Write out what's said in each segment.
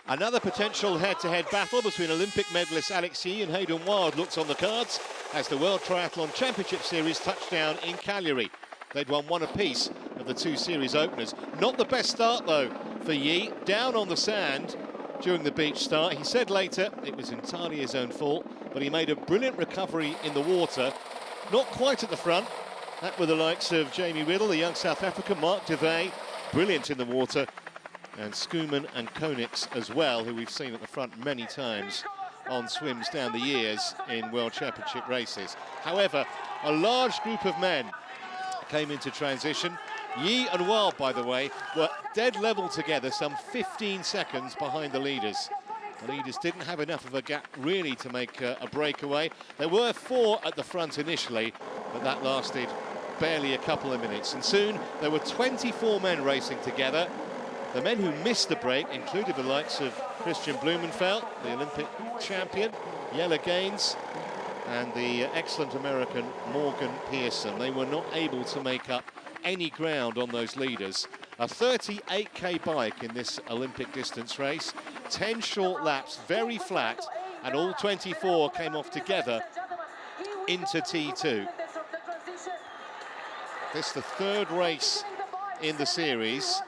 Another potential head-to-head battle between Olympic medalist Alex Yee and Hayden Wilde looks on the cards as the World Triathlon Championship Series touched down in Cagliari. They'd won one apiece of the two series openers. Not the best start, though, for Yee. Down on the sand during the beach start. He said later it was entirely his own fault, but he made a brilliant recovery in the water. Not quite at the front. That were the likes of Jamie Riddle, the young South African, Mark DeVay, brilliant in the water, and Schoeman and Konix as well, who we've seen at the front many times on swims down the years in World Championship races. However, a large group of men came into transition. Yee and Wilde, by the way, were dead level together, some 15 seconds behind the leaders. The leaders didn't have enough of a gap, really, to make a breakaway. There were 4 at the front initially, but that lasted barely a couple of minutes. And soon, there were 24 men racing together. The men who missed the break included the likes of Christian Blumenfeld, the Olympic champion, Jelle Gaines, and the excellent American Morgan Pearson. They were not able to make up any ground on those leaders. A 38k bike in this Olympic distance race, 10 short laps, very flat, and all 24 came off together into T2. This is the 3rd race in the series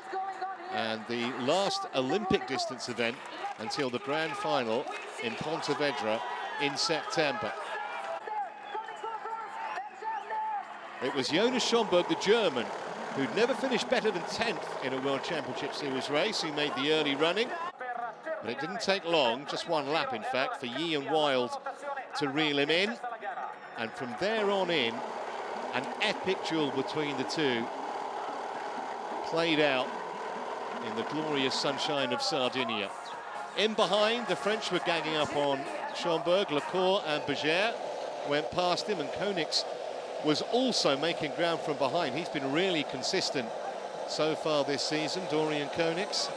and the last Olympic distance event until the grand final in Pontevedra in September. It was Jonas Schomburg, the German, who'd never finished better than 10th in a World Championship Series race, who made the early running. But it didn't take long, just one lap in fact, for Yee and Wilde to reel him in. And from there on in, an epic duel between the two played out in the glorious sunshine of Sardinia. In behind, the French were ganging up on Schomburg. Lecour and Berger went past him, and Konix was also making ground from behind. He's been really consistent so far this season, Dorian Konix.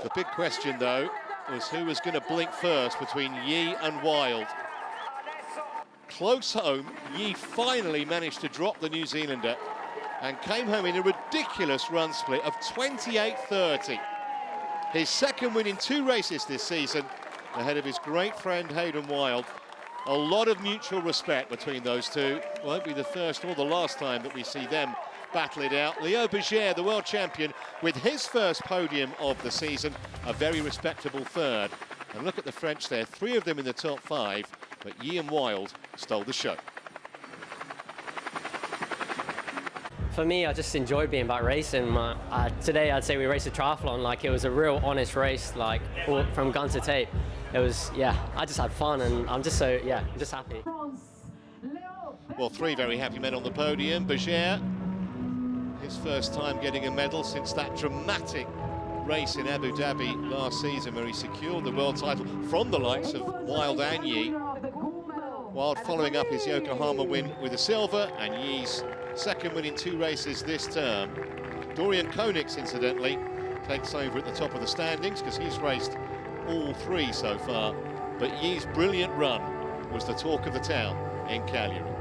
The big question, though, was who was going to blink first between Yee and Wilde. Close home, Yee finally managed to drop the New Zealander and came home in a ridiculous run split of 28:30. His second win in 2 races this season, ahead of his great friend Hayden Wilde. A lot of mutual respect between those two. Won't be the first or the last time that we see them battle it out. Leo Berger, the world champion, with his first podium of the season, a very respectable 3rd. And look at the French there, 3 of them in the top 5, but Yee and Wilde stole the show. For me, I just enjoy being back racing. Today, I'd say we raced a triathlon. Like, it was a real honest race, like from gun to tape. It was, yeah, I just had fun, and I'm just so, yeah, I'm just happy. Well, 3 very happy men on the podium. Berger, his first time getting a medal since that dramatic race in Abu Dhabi last season, where he secured the world title from the likes of Wilde and Yee. Wilde following up his Yokohama win with a silver, and Yee's second win in 2 races this term. Dorian Konix, incidentally, takes over at the top of the standings because he's raced all 3 so far. But Yee's brilliant run was the talk of the town in Cagliari.